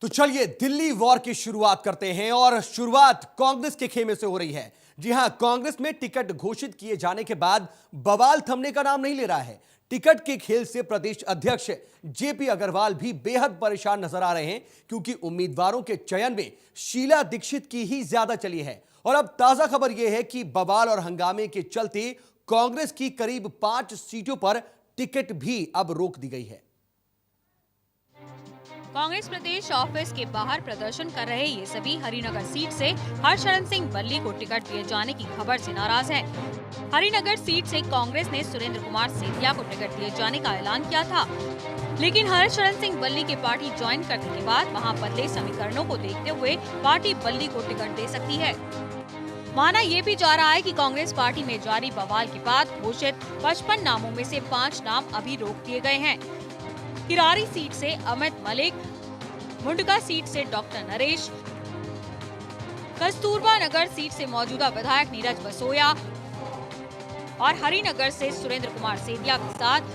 तो चलिए दिल्ली वॉर की शुरुआत करते हैं और शुरुआत कांग्रेस के खेमे से हो रही है। जी हां, कांग्रेस में टिकट घोषित किए जाने के बाद बवाल थमने का नाम नहीं ले रहा है। टिकट के खेल से प्रदेश अध्यक्ष जेपी अग्रवाल भी बेहद परेशान नजर आ रहे हैं, क्योंकि उम्मीदवारों के चयन में शीला दीक्षित की ही ज्यादा चली है। और अब ताजा खबर यह है कि बवाल और हंगामे के चलते कांग्रेस की करीब 5 सीटों पर टिकट भी अब रोक दी गई है। कांग्रेस प्रदेश ऑफिस के बाहर प्रदर्शन कर रहे ये सभी हरिनगर सीट से हरशरण सिंह बल्ली को टिकट दिए जाने की खबर से नाराज हैं। हरिनगर सीट से कांग्रेस ने सुरेंद्र कुमार सेठिया को टिकट दिए जाने का ऐलान किया था, लेकिन हरशरण सिंह बल्ली के पार्टी ज्वाइन करने के बाद वहां बदले समीकरणों को देखते हुए पार्टी बल्ली को टिकट दे सकती है। माना ये भी जा रहा है कि कांग्रेस पार्टी में जारी बवाल के बाद घोषित 55 नामों में से 5 नाम अभी रोक दिए गए हैं। किरारी सीट से अमित मलिक, मुंडका सीट से डॉक्टर नरेश, कस्तूरबा नगर सीट से मौजूदा विधायक नीरज बसोया और हरिनगर से सुरेंद्र कुमार सेठिया के साथ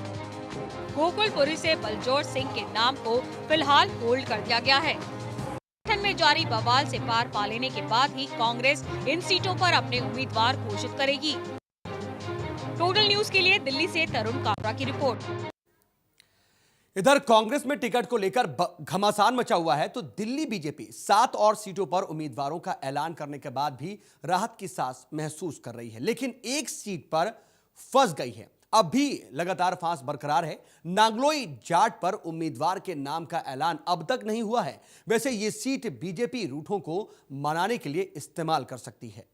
गोकुलपुरी से बलजोर सिंह के नाम को फिलहाल होल्ड कर दिया गया है। संगठन में जारी बवाल से पार पा लेने के बाद ही कांग्रेस इन सीटों पर अपने उम्मीदवार घोषित करेगी। टोटल न्यूज के लिए दिल्ली से तरुण काबरा की रिपोर्ट। इधर कांग्रेस में टिकट को लेकर घमासान मचा हुआ है, तो दिल्ली बीजेपी 7 और सीटों पर उम्मीदवारों का ऐलान करने के बाद भी राहत की सांस महसूस कर रही है, लेकिन एक सीट पर फंस गई है। अब भी लगातार फांस बरकरार है। नांगलोई जाट पर उम्मीदवार के नाम का ऐलान अब तक नहीं हुआ है। वैसे ये सीट बीजेपी रूठों को मनाने के लिए इस्तेमाल कर सकती है।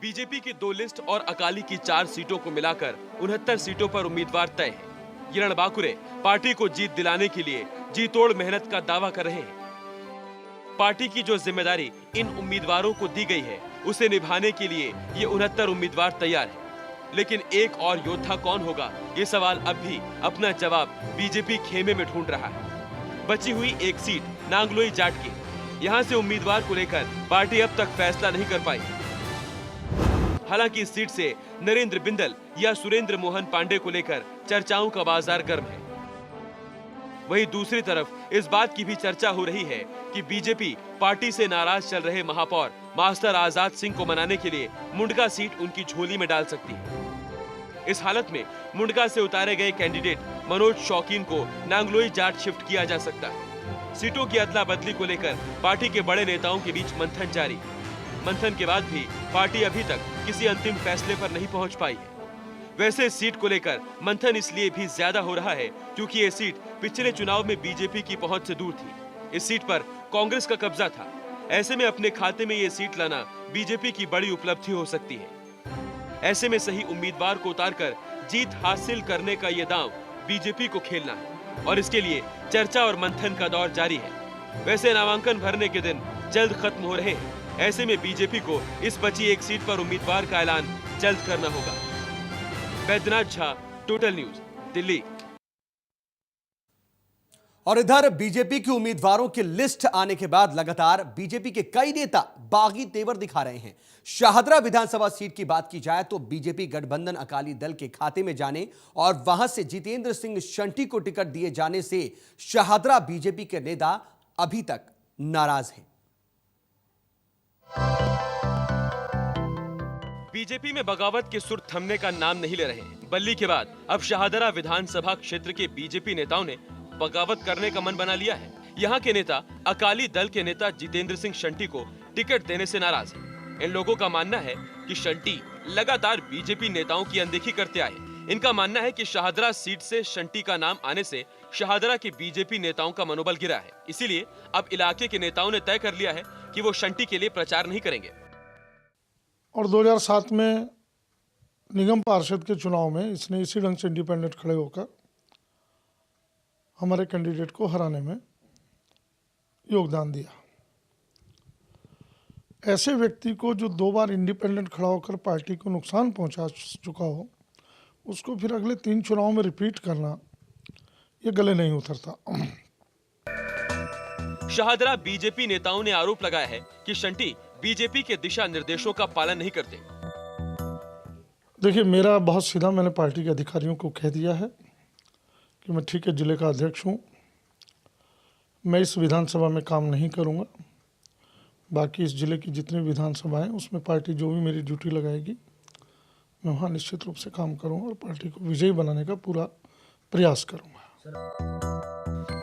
बीजेपी की 2 लिस्ट और अकाली की 4 सीटों को मिलाकर 69 सीटों पर उम्मीदवार तय है। ये रणबांकुरे पार्टी को जीत दिलाने के लिए जी तोड़ मेहनत का दावा कर रहे हैं। पार्टी की जो जिम्मेदारी इन उम्मीदवारों को दी गई है, उसे निभाने के लिए ये 69 उम्मीदवार तैयार हैं। लेकिन एक और योद्धा कौन होगा, ये सवाल अब भी अपना जवाब बीजेपी खेमे में ढूंढ रहा है। बची हुई एक सीट नांगलोई जाट की, यहाँ से उम्मीदवार को लेकर पार्टी अब तक फैसला नहीं कर पाई। हालांकि इस सीट से नरेंद्र बिंदल या सुरेंद्र मोहन पांडे को लेकर चर्चाओं का बाजार गर्म है। वहीं दूसरी तरफ इस बात की भी चर्चा हो रही है कि बीजेपी पार्टी से नाराज चल रहे महापौर मास्टर आजाद सिंह को मनाने के लिए मुंडका सीट उनकी झोली में डाल सकती है। इस हालत में मुंडका से उतारे गए कैंडिडेट मनोज शौकीन को नांगलोई जाट शिफ्ट किया जा सकता है। सीटों की अदला बदली को लेकर पार्टी के बड़े नेताओं के बीच मंथन जारी। मंथन के बाद भी पार्टी अभी तक किसी अंतिम फैसले पर नहीं पहुंच पाई है। वैसे इस सीट को लेकर मंथन इसलिए भी ज्यादा हो रहा है क्योंकि ये सीट पिछले चुनाव में बीजेपी की पहुंच से दूर थी। इस सीट पर कांग्रेस का कब्जा था। ऐसे में अपने खाते में ये सीट लाना बीजेपी की बड़ी उपलब्धि हो सकती है। ऐसे में सही उम्मीदवार को उतारकर जीत हासिल करने का ये दांव बीजेपी को खेलना है और इसके लिए चर्चा और मंथन का दौर जारी है। वैसे नामांकन भरने के दिन जल्द खत्म हो रहे हैं। ऐसे में बीजेपी को इस बची एक सीट पर उम्मीदवार का ऐलान जल्द करना होगा। Baidyanath Jha, total news, Delhi. और इधर बीजेपी के उम्मीदवारों की लिस्ट आने के बाद लगातार बीजेपी के कई नेता बागी तेवर दिखा रहे हैं। शाहदरा विधानसभा सीट की बात की जाए तो बीजेपी गठबंधन अकाली दल के खाते में जाने और वहां से जितेंद्र सिंह शंटी को टिकट दिए जाने से शाहदरा बीजेपी के नेता अभी तक नाराज हैं। बीजेपी में बगावत के सुर थमने का नाम नहीं ले रहे हैं। बल्ली के बाद अब शाहदरा विधानसभा क्षेत्र के बीजेपी नेताओं ने बगावत करने का मन बना लिया है। यहाँ के नेता अकाली दल के नेता जितेंद्र सिंह शंटी को टिकट देने से नाराज हैं। इन लोगों का मानना है कि शंटी लगातार बीजेपी नेताओं की अनदेखी करते आए। इनका मानना है कि शाहदरा सीट से शंटी का नाम आने से शाहदरा के बीजेपी नेताओं का मनोबल गिरा है। इसीलिए अब इलाके के नेताओं ने तय कर लिया है कि वो शंटी के लिए प्रचार नहीं करेंगे। और 2007 में निगम पार्षद के चुनाव में इसने इसी ढंग से इंडिपेंडेंट खड़े होकर हमारे कैंडिडेट को हराने में योगदान दिया। ऐसे व्यक्ति को जो 2 बार इंडिपेंडेंट खड़ा होकर पार्टी को नुकसान पहुंचा चुका हो, उसको फिर अगले 3 चुनाव में रिपीट करना ये गले नहीं उतरता। शाहदरा बीजेपी नेताओं ने आरोप लगाया है कि शंटी बीजेपी के दिशा निर्देशों का पालन नहीं करते। देखिए, मेरा बहुत सीधा, मैंने पार्टी के अधिकारियों को कह दिया है कि मैं ठीक है जिले का अध्यक्ष हूँ, मैं इस विधानसभा में काम नहीं करूंगा। बाकी इस जिले की जितनी विधानसभा हैं उसमें पार्टी जो भी मेरी ड्यूटी लगाएगी मैं वहाँ निश्चित रूप से काम करूंगा और पार्टी को विजयी बनाने का पूरा प्रयास करूंगा।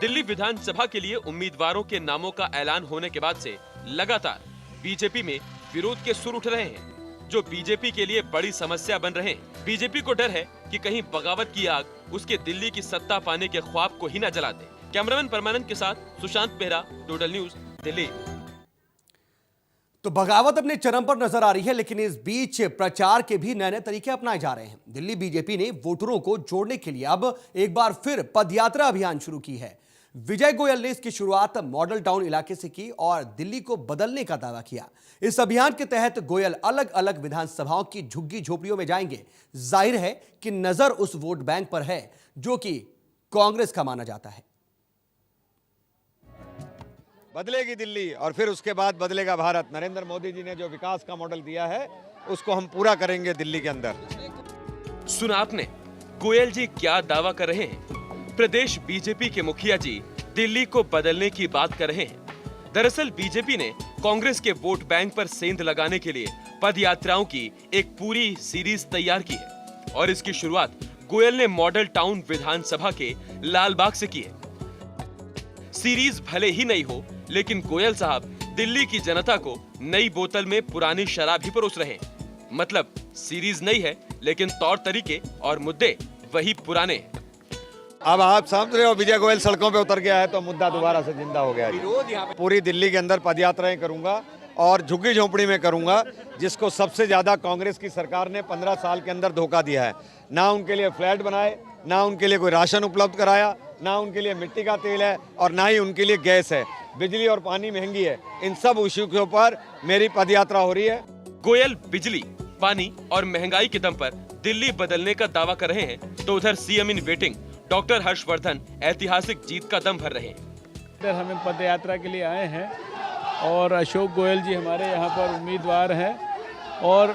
दिल्ली विधानसभा के लिए उम्मीदवारों के नामों का ऐलान होने के बाद से लगातार बीजेपी में विरोध के सुर उठ रहे हैं, जो बीजेपी के लिए बड़ी समस्या बन रहे हैं। बीजेपी को डर है कि कहीं बगावत की आग उसके दिल्ली की सत्ता पाने के ख्वाब को ही न जला दे। कैमरामैन परमानंद के साथ सुशांत मेहरा, टोटल न्यूज, दिल्ली। तो बगावत अपने चरम पर नजर आ रही है, लेकिन इस बीच प्रचार के भी नए नए तरीके अपनाए जा रहे हैं। दिल्ली बीजेपी ने वोटरों को जोड़ने के लिए अब एक बार फिर पदयात्रा अभियान शुरू की है। विजय गोयल ने इसकी शुरुआत मॉडल टाउन इलाके से की और दिल्ली को बदलने का दावा किया। इस अभियान के तहत गोयल अलग अलग विधानसभाओं की झुग्गी झोपड़ियों में जाएंगे। जाहिर है कि नजर उस वोट बैंक पर है जो कि कांग्रेस का माना जाता है। बदलेगी दिल्ली और फिर उसके बाद बदलेगा भारत। नरेंद्र मोदी जी ने जो विकास का मॉडल दिया है उसको हम पूरा करेंगे दिल्ली के अंदर। सुना आपने, गोयल जी क्या दावा कर रहे हैं। प्रदेश बीजेपी के मुखिया जी दिल्ली को बदलने की बात कर रहे हैं। दरअसल बीजेपी ने कांग्रेस के वोट बैंक पर सेंध लगाने के लिए पद यात्राओं की एक पूरी सीरीज तैयार की है और इसकी शुरुआत गोयल ने मॉडल टाउन विधानसभा के लालबाग से की है। सीरीज भले ही नहीं हो, लेकिन गोयल साहब दिल्ली की जनता को नई बोतल में पुरानी शराब ही परोस रहे हैं। मतलब सीरीज नई है, लेकिन तौर तरीके और मुद्दे वही पुराने हैं। अब आप समझ रहे हो, विजय गोयल सड़कों पे उतर गया है तो मुद्दा दोबारा से जिंदा हो गया है। पूरी दिल्ली के अंदर पदयात्राएं करूंगा और झुग्गी झोंपड़ी में करूंगा, जिसको सबसे ज्यादा कांग्रेस की सरकार ने 15 साल के अंदर धोखा दिया है। ना उनके लिए फ्लैट बनाए, ना उनके लिए कोई राशन उपलब्ध कराया, ना उनके लिए मिट्टी का तेल है और ना ही उनके लिए गैस है। बिजली और पानी महंगी है। इन सब इश्यू के ऊपर मेरी पदयात्रा हो रही है। गोयल बिजली, पानी और महंगाई के दम पर दिल्ली बदलने का दावा कर रहे हैं, तो उधर CM in waiting doctor Harshvardhan ऐतिहासिक जीत का दम भर रहे हैं। हमें पदयात्रा के लिए आए हैं और अशोक गोयल जी हमारे यहाँ पर उम्मीदवार हैं और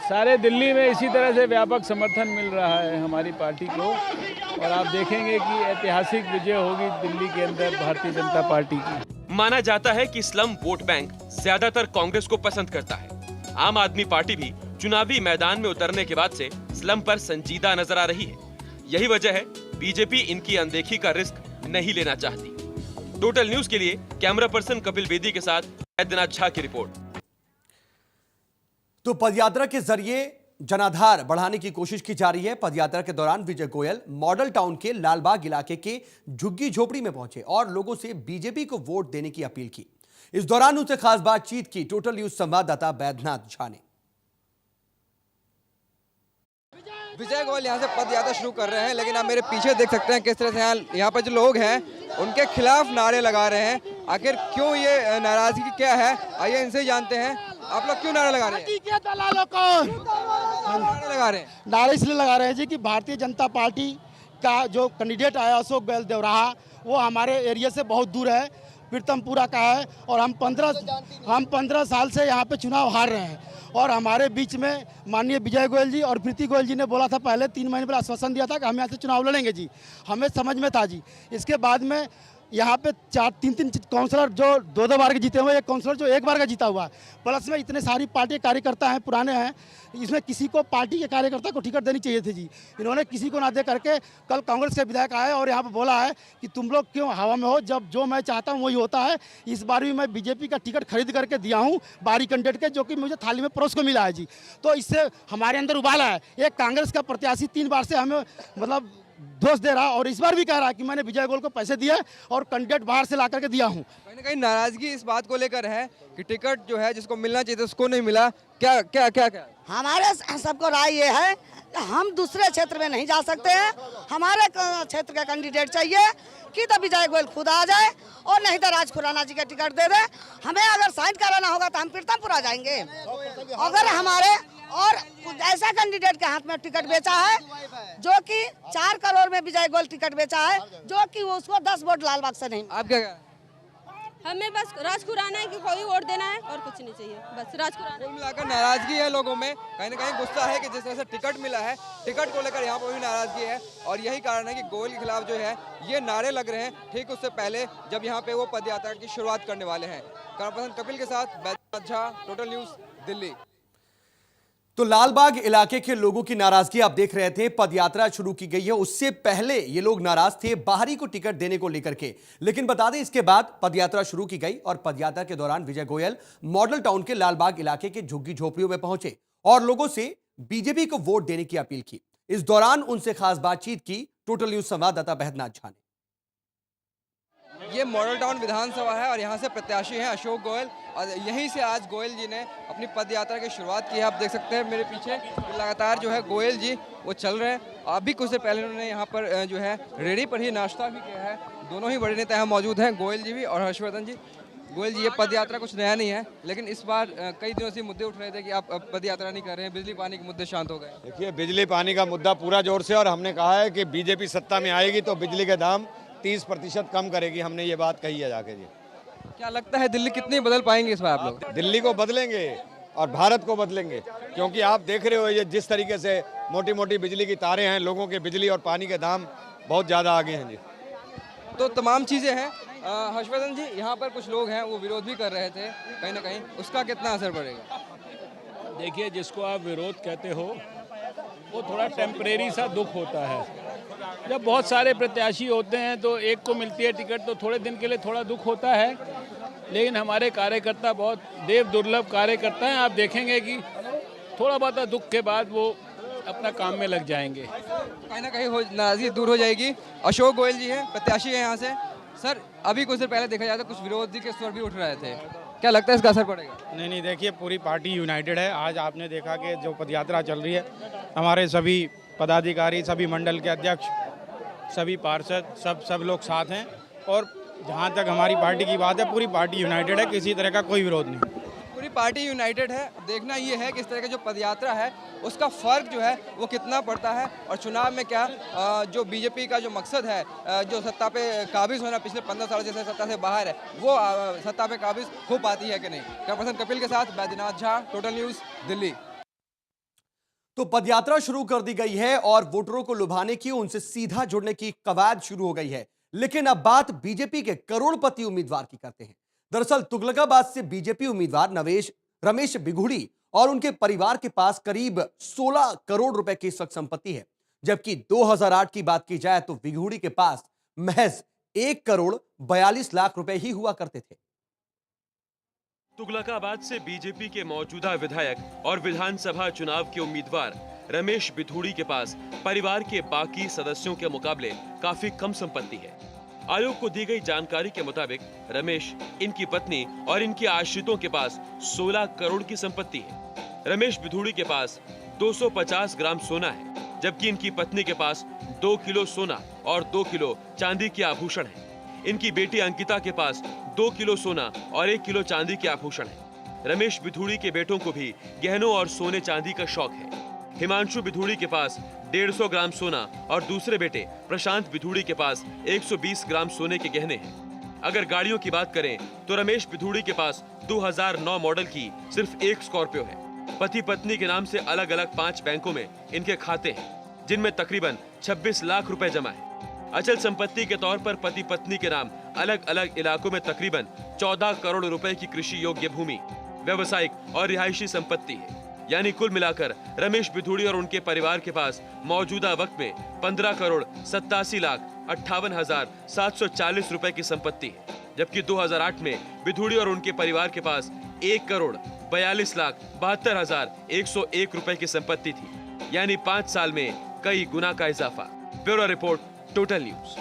सारे दिल्ली में इसी तरह से व्यापक समर्थन मिल रहा है हमारी पार्टी को और आप देखेंगे कि ऐतिहासिक विजय होगी दिल्ली के अंदर भारतीय जनता पार्टी की। माना जाता है कि स्लम वोट बैंक ज्यादातर कांग्रेस को पसंद करता है। आम आदमी पार्टी भी चुनावी मैदान में उतरने के बाद से स्लम पर संजीदा नजर आ रही है। यही वजह है बीजेपी इनकी अनदेखी का रिस्क नहीं लेना चाहती। टोटल न्यूज के लिए कैमरा पर्सन कपिल बेदी के साथ बैद्यनाथ झा की रिपोर्ट। तो पदयात्रा के जरिए जनाधार बढ़ाने की कोशिश की जा रही है। पदयात्रा के दौरान विजय गोयल मॉडल टाउन के लालबाग इलाके के झुग्गी झोपड़ी में पहुंचे और लोगों से बीजेपी को वोट देने की अपील की। इस दौरान उनसे खास बातचीत की टोटल न्यूज संवाददाता बैद्यनाथ झा ने। विजय गोयल यहाँ से पद यात्रा शुरू कर रहे हैं, लेकिन आप मेरे पीछे देख सकते हैं किस तरह से यहाँ पर जो लोग हैं उनके खिलाफ नारे लगा रहे हैं। आखिर क्यों ये नाराजगी क्या है, आइए इनसे जानते हैं। आप लोग क्यों नारे लगा रहे हैं? नारे लगा रहे हैं? नारे इसलिए लगा रहे हैं जी कि भारतीय जनता पार्टी का जो कैंडिडेट आया अशोक गोयल देवराहा, वो हमारे एरिया से बहुत दूर है, पीरतमपुरा का है और हम 15 साल से यहाँ पे चुनाव हार रहे हैं। और हमारे बीच में माननीय विजय गोयल जी और प्रीति गोयल जी ने बोला था, पहले 3 महीने पहले आश्वासन दिया था कि हम यहाँ से चुनाव लड़ेंगे जी। हमें समझ में था जी। इसके बाद में यहाँ पे 3 काउंसलर जो 2 बार के जीते हुए, एक काउंसलर जो 1 बार का जीता हुआ है, प्लस में इतने सारी पार्टी के कार्यकर्ता हैं, पुराने हैं। इसमें किसी को पार्टी के कार्यकर्ता को टिकट देनी चाहिए थी जी। इन्होंने किसी को ना दे करके कल कांग्रेस के विधायक आए और यहाँ पर बोला है कि तुम लोग क्यों हवा में हो, जब जो मैं चाहता हूँ वही होता है। इस बार भी मैं बीजेपी का टिकट खरीद करके दिया हूँ बारी कैंडिडेट के, जो कि मुझे थाली में परोस को मिला है जी। तो इससे हमारे अंदर उबाल है। एक कांग्रेस का प्रत्याशी 3 बार से हमें मतलब दोष दे रहा और इस बार भी कह रहा है कि मैंने विजय गोयल को पैसे दिए और कैंडिडेट बाहर से ला करके दिया हूँ। कहीं ना कहीं नाराजगी इस बात को लेकर है कि टिकट जो है जिसको मिलना चाहिए उसको नहीं मिला। क्या क्या क्या क्या हमारे सबको राय ये है कि हम दूसरे क्षेत्र में नहीं जा सकते हैं। हमारे क्षेत्र का कैंडिडेट चाहिए कि तो विजय गोयल खुद आ जाए और नहीं तो राज खुराना जी का टिकट दे दे। हमें अगर साइन कराना होगा तो हम पीरतमपुरा जाएंगे। अगर हमारे और ऐसा कैंडिडेट के हाथ में टिकट बेचा है जो कि 4 करोड़ में विजय गोयल टिकट बेचा है, जो कि उसको 10 वोट लालबाग से नहीं। आप क्या हमें बस राज खुराना है कि कोई वोट देना है और कुछ नहीं चाहिए, बस राज खुराना। कुल मिलाकर नाराजगी है लोगों में, कहीं ना कहीं गुस्सा है कि जिस तरह से टिकट मिला है, टिकट को लेकर यहाँ पर भी नाराजगी है। और यही कारण है कि गोयल के खिलाफ जो है ये नारे लग रहे हैं ठीक उससे पहले जब यहाँ पे वो पदयात्रा की शुरुआत करने वाले हैं। कैमरापर्सन कपिल के साथ बैजनाथ झा, टोटल न्यूज, दिल्ली। तो लालबाग इलाके के लोगों की नाराजगी आप देख रहे थे। पदयात्रा शुरू की गई है, उससे पहले ये लोग नाराज थे बाहरी को टिकट देने को लेकर के। लेकिन बता दें, इसके बाद पदयात्रा शुरू की गई और पदयात्रा के दौरान विजय गोयल मॉडल टाउन के लालबाग इलाके के झुग्गी झोपड़ियों में पहुंचे और लोगों से बीजेपी को वोट देने की अपील की। इस दौरान उनसे खास बातचीत की टोटल न्यूज संवाददाता बैजनाथ झा ने। ये मॉडल टाउन विधानसभा है और यहाँ से प्रत्याशी हैं अशोक गोयल और यहीं से आज गोयल जी ने अपनी पदयात्रा की शुरुआत की है। आप देख सकते हैं मेरे पीछे लगातार जो है गोयल जी वो चल रहे हैं। अभी कुछ देर पहले उन्होंने यहाँ पर जो है रेडी पर ही नाश्ता भी किया है। दोनों ही बड़े नेता यहाँ मौजूद हैं, गोयल जी भी और हर्षवर्धन जी। गोयल जी, ये पदयात्रा कुछ नया नहीं है, लेकिन इस बार कई दिनों से मुद्दे उठ रहे थे कि आप अब पदयात्रा नहीं कर रहे हैं, बिजली पानी के मुद्दे शांत हो गए। देखिए, बिजली पानी का मुद्दा पूरा जोर से, और हमने कहा है कि बीजेपी सत्ता में आएगी तो बिजली के दाम 30% कम करेगी। हमने ये बात कही है जाके जी। क्या लगता है दिल्ली कितनी बदल पाएंगे इस बार आप लोग? दिल्ली को बदलेंगे और भारत को बदलेंगे, क्योंकि आप देख रहे हो ये जिस तरीके से मोटी मोटी बिजली की तारें हैं, लोगों के बिजली और पानी के दाम बहुत ज़्यादा आगे हैं जी। तो तमाम चीज़ें हैं। हर्षवर्धन जी, यहाँ पर कुछ लोग हैं वो विरोध भी कर रहे थे, कहीं ना कहीं उसका कितना असर पड़ेगा? देखिए, जिसको आप विरोध कहते हो वो थोड़ा टेम्परेरी सा दुख होता है। जब बहुत सारे प्रत्याशी होते हैं तो एक को मिलती है टिकट तो थोड़े दिन के लिए थोड़ा दुख होता है, लेकिन हमारे कार्यकर्ता बहुत देव दुर्लभ कार्यकर्ता हैं। आप देखेंगे कि थोड़ा बहुत दुख के बाद वो अपना काम में लग जाएंगे। कहीं ना कहीं नाराजगी दूर हो जाएगी। अशोक गोयल जी हैं, प्रत्याशी हैं यहाँ से। सर, अभी कुछ देर पहले देखा जाए तो कुछ विरोधी के स्वर भी उठ रहे थे, क्या लगता है इसका असर पड़ेगा? नहीं, देखिए, पूरी पार्टी यूनाइटेड है। आज आपने देखा कि जो पदयात्रा चल रही है, हमारे सभी पदाधिकारी, सभी मंडल के अध्यक्ष, सभी पार्षद, सब लोग साथ हैं। और जहाँ तक हमारी पार्टी की बात है, पूरी पार्टी यूनाइटेड है, किसी तरह का कोई विरोध नहीं। पूरी पार्टी यूनाइटेड है। देखना ये है कि इस तरह का जो पदयात्रा है उसका फर्क जो है वो कितना पड़ता है और चुनाव में क्या जो बीजेपी का जो मकसद है, जो सत्ता पे काबिज होना, पिछले 15 साल जैसे सत्ता से बाहर है, वो सत्ता पे काबिज हो पाती है कि नहीं। कैमरापर्सन कपिल के साथ बैजनाथ झा, टोटल न्यूज, दिल्ली। तो पदयात्रा शुरू कर दी गई है और वोटरों को लुभाने की, उनसे सीधा जुड़ने की कवायद शुरू हो गई है। लेकिन अब बात बीजेपी के करोड़पति उम्मीदवार की करते हैं। दरअसल तुगलकाबाद से बीजेपी उम्मीदवार रमेश बिघूड़ी और उनके परिवार के पास करीब 16 करोड़ रुपए की इस वक्त संपत्ति है, जबकि 2008 की बात की जाए तो बिघूड़ी के पास महज 1 करोड़ 42 लाख रुपए ही हुआ करते थे। तुगलकाबाद से बीजेपी के मौजूदा विधायक और विधानसभा चुनाव के उम्मीदवार रमेश बिधूड़ी के पास परिवार के बाकी सदस्यों के मुकाबले काफी कम संपत्ति है। आयोग को दी गई जानकारी के मुताबिक रमेश, इनकी पत्नी और इनके आश्रितों के पास 16 करोड़ की संपत्ति है। रमेश बिधूड़ी के पास 250 ग्राम सोना है, जबकि इनकी पत्नी के पास 2 किलो सोना और 2 किलो चांदी के आभूषण है। इनकी बेटी अंकिता के पास 2 किलो सोना और 1 किलो चांदी के आभूषण है। रमेश बिधूड़ी के बेटों को भी गहनों और सोने चांदी का शौक है। हिमांशु बिधूड़ी के पास 150 ग्राम सोना और दूसरे बेटे प्रशांत बिधूड़ी के पास 120 ग्राम सोने के गहने हैं। अगर गाड़ियों की बात करें तो रमेश बिधूड़ी के पास 2009 मॉडल की सिर्फ एक स्कॉर्पियो है। पति पत्नी के नाम से अलग अलग 5 बैंकों में इनके खाते हैं, जिनमें तकरीबन 26 लाख रुपए जमा है। अचल संपत्ति के तौर पर पति पत्नी के नाम अलग अलग इलाकों में तकरीबन 14 करोड़ रुपए की कृषि योग्य भूमि, व्यावसायिक और रिहायशी संपत्ति है। यानी कुल मिलाकर रमेश बिधूड़ी और उनके परिवार के पास मौजूदा वक्त में 15 करोड़ 87 लाख 58,740 रुपए की संपत्ति है, जबकि 2008 में बिधूड़ी और उनके परिवार के पास 1 करोड़ 42 लाख 72,101 रुपए की संपत्ति थी। यानी 5 साल में कई गुना का इजाफा। Bureau report, total news.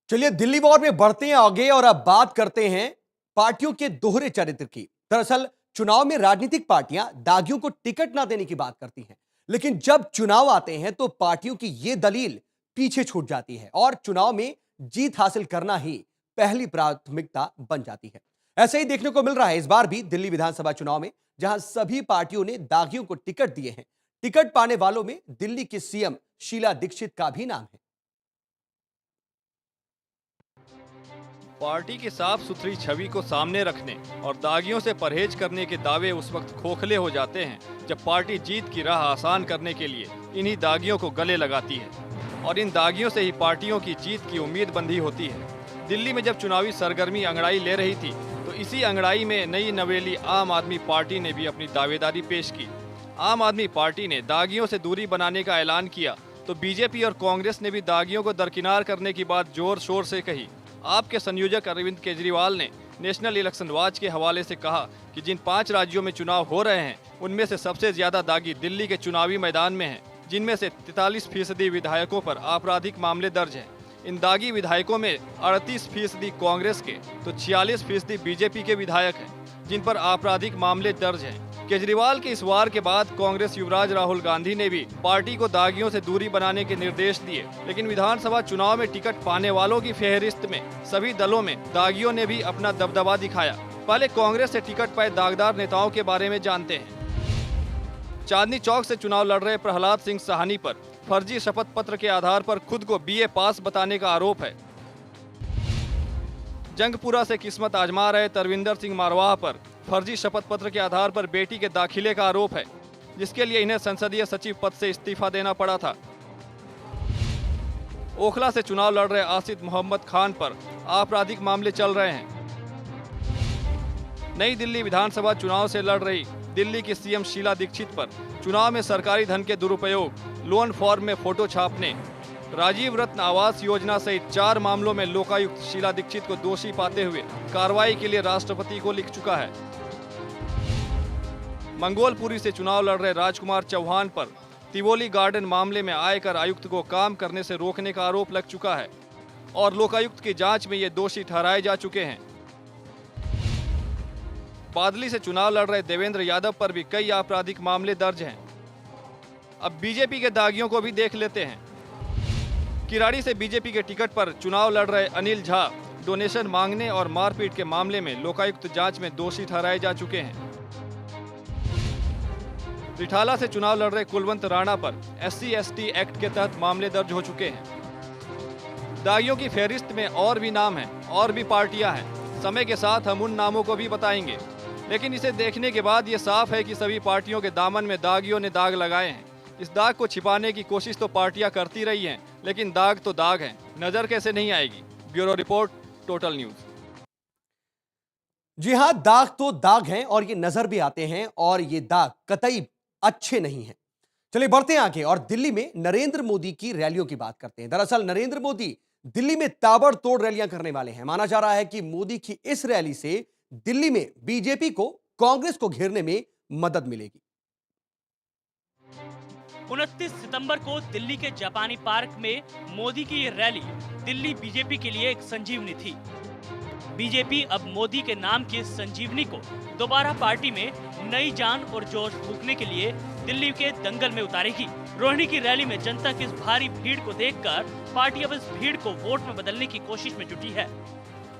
चलिए दिल्ली वॉर में बढ़ते हैं आगे और अब बात करते हैं पार्टियों के दोहरे चरित्र की। दरअसल चुनाव में राजनीतिक पार्टियां दागियों को टिकट ना देने की बात करती हैं, लेकिन जब चुनाव आते हैं तो पार्टियों की यह दलील पीछे छूट जाती है और चुनाव में जीत हासिल करना ही पहली प्राथमिकता बन जाती है। ऐसा ही देखने को मिल रहा है इस बार भी दिल्ली विधानसभा चुनाव में, जहां सभी पार्टियों ने दागियों को टिकट दिए हैं। टिकट पाने वालों में दिल्ली की सीएम शीला दीक्षित का भी नाम है। पार्टी की साफ सुथरी छवि को सामने रखने और दागियों से परहेज करने के दावे उस वक्त खोखले हो जाते हैं जब पार्टी जीत की राह आसान करने के लिए इन्हीं दागियों को गले लगाती है और इन दागियों से ही पार्टियों की जीत की उम्मीद बंधी होती है। दिल्ली में जब चुनावी सरगर्मी अंगड़ाई ले रही थी तो इसी अंगड़ाई में नई नवेली आम आदमी पार्टी ने भी अपनी दावेदारी पेश की। आम आदमी पार्टी ने दागियों से दूरी बनाने का ऐलान किया तो बीजेपी और कांग्रेस ने भी दागियों को दरकिनार करने की बात जोर शोर से कही। आपके संयोजक अरविंद केजरीवाल ने नेशनल इलेक्शन वॉच के हवाले से कहा कि जिन 5 राज्यों में चुनाव हो रहे हैं उनमें से सबसे ज्यादा दागी दिल्ली के चुनावी मैदान में हैं, जिनमें से 43% विधायकों पर आपराधिक मामले दर्ज हैं। इन दागी विधायकों में 38% कांग्रेस के तो 46% बीजेपी के विधायक हैं, जिन पर आपराधिक मामले दर्ज हैं। केजरीवाल के इस वार के बाद कांग्रेस युवराज राहुल गांधी ने भी पार्टी को दागियों से दूरी बनाने के निर्देश दिए, लेकिन विधानसभा चुनाव में टिकट पाने वालों की फहरिस्त में सभी दलों में दागियों ने भी अपना दबदबा दिखाया। पहले कांग्रेस से टिकट पाए दागदार नेताओं के बारे में जानते हैं। चांदनी चौक से चुनाव लड़ रहे प्रहलाद सिंह साहनी पर फर्जी शपथ पत्र के आधार पर खुद को BA पास बताने का आरोप है। जंगपुरा से किस्मत आजमा रहे तरविंदर सिंह मारवाह पर फर्जी शपथ पत्र के आधार पर बेटी के दाखिले का आरोप है, जिसके लिए इन्हें संसदीय सचिव पद से इस्तीफा देना पड़ा था। ओखला से चुनाव लड़ रहे आसिफ मोहम्मद खान पर आपराधिक मामले चल रहे हैं। नई दिल्ली विधानसभा चुनाव से लड़ रही दिल्ली की CM शीला दीक्षित पर चुनाव में सरकारी धन के दुरुपयोग, लोन फॉर्म में फोटो छापने, राजीव रत्न आवास योजना सहित 4 मामलों में लोकायुक्त शीला दीक्षित को दोषी पाते हुए कार्रवाई के लिए राष्ट्रपति को लिख चुका है। मंगोलपुरी से चुनाव लड़ रहे राजकुमार चौहान पर तिवोली गार्डन मामले में आयकर आयुक्त को काम करने से रोकने का आरोप लग चुका है और लोकायुक्त की जांच में ये दोषी ठहराए जा चुके हैं। बादली से चुनाव लड़ रहे देवेंद्र यादव पर भी कई आपराधिक मामले दर्ज हैं। अब बीजेपी के दागियों को भी देख लेते हैं। किराड़ी से बीजेपी के टिकट पर चुनाव लड़ रहे अनिल झा डोनेशन मांगने और मारपीट के मामले में लोकायुक्त जांच में दोषी ठहराए जा चुके हैं। रिठाला से चुनाव लड़ रहे कुलवंत राणा पर SC/ST एक्ट के तहत मामले दर्ज हो चुके हैं। दागियों की फहरिस्त में और भी नाम हैं और भी पार्टियां हैं। समय के साथ हम उन नामों को भी बताएंगे, लेकिन इसे देखने के बाद ये साफ है कि सभी पार्टियों के दामन में दागियों ने दाग लगाए हैं। इस दाग को छिपाने की कोशिश तो पार्टियां करती रही हैं, लेकिन दाग तो दाग है, नजर कैसे नहीं आएगी। Bureau report, total news. जी हां, दाग तो दाग हैं और ये नजर भी आते हैं और ये दाग कतई अच्छे नहीं हैं। चलिए बढ़ते हैं आगे और दिल्ली में नरेंद्र मोदी की रैलियों की बात करते हैं। दरअसल नरेंद्र मोदी दिल्ली में ताबड़तोड़ रैलियां करने वाले हैं। माना जा रहा है कि मोदी की इस रैली से दिल्ली में बीजेपी को कांग्रेस को घेरने में मदद मिलेगी। 29 सितंबर को दिल्ली के जापानी पार्क में मोदी की ये रैली दिल्ली बीजेपी के लिए एक संजीवनी थी। बीजेपी अब मोदी के नाम की इस संजीवनी को दोबारा पार्टी में नई जान और जोश फूंकने के लिए दिल्ली के दंगल में उतारेगी। रोहिणी की रैली में जनता की इस भारी भीड़ को देखकर पार्टी अब इस भीड़ को वोट में बदलने की कोशिश में जुटी है।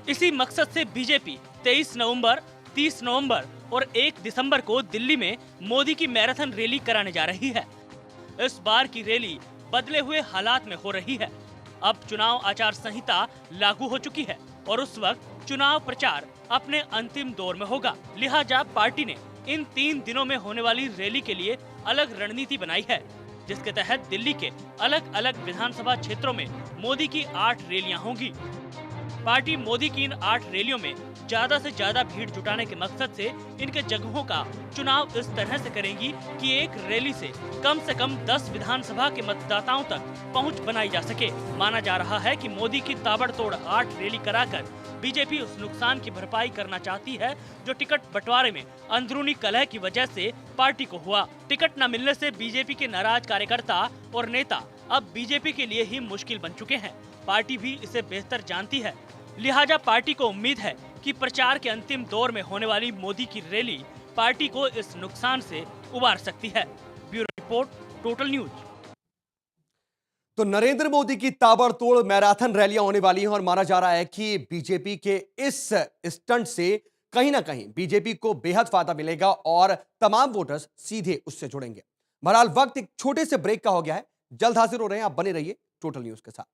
इसी मकसद से बीजेपी 23 नवंबर, 30 नवंबर और 1 दिसंबर को दिल्ली में मोदी की मैराथन रैली कराने जा रही है। इस बार की रैली बदले हुए हालात में हो रही है। अब चुनाव आचार संहिता लागू हो चुकी है और उस वक्त चुनाव प्रचार अपने अंतिम दौर में होगा। लिहाजा पार्टी ने इन 3 दिनों में होने वाली रैली के लिए अलग रणनीति बनाई है, जिसके तहत दिल्ली के अलग अलग विधानसभा क्षेत्रों में मोदी की 8 रैलियां होंगी। पार्टी मोदी की इन 8 रैलियों में ज्यादा से ज्यादा भीड़ जुटाने के मकसद से इनके जगहों का चुनाव इस तरह से करेंगी कि एक रैली से कम 10 विधानसभा के मतदाताओं तक पहुंच बनाई जा सके। माना जा रहा है कि मोदी की ताबड़तोड़ 8 रैली कराकर बीजेपी उस नुकसान की भरपाई करना चाहती है जो टिकट बंटवारे में अंदरूनी कलह की वजह से पार्टी को हुआ। टिकट न मिलने से बीजेपी के नाराज कार्यकर्ता और नेता अब बीजेपी के लिए ही मुश्किल बन चुके हैं। पार्टी भी इसे बेहतर जानती है, लिहाजा पार्टी को उम्मीद है कि प्रचार के अंतिम दौर में होने वाली मोदी की रैली पार्टी को इस नुकसान से उबार सकती है। Bureau report, total news. तो नरेंद्र मोदी की ताबड़तोड़ मैराथन रैलियां होने वाली हैं और माना जा रहा है कि बीजेपी के इस स्टंट से कहीं ना कहीं बीजेपी को बेहद फायदा मिलेगा और तमाम वोटर्स सीधे उससे जुड़ेंगे। बहरहाल वक्त एक छोटे से ब्रेक का हो गया है, जल्द हाजिर हो रहे हैं, आप बने रहिए टोटल न्यूज के साथ।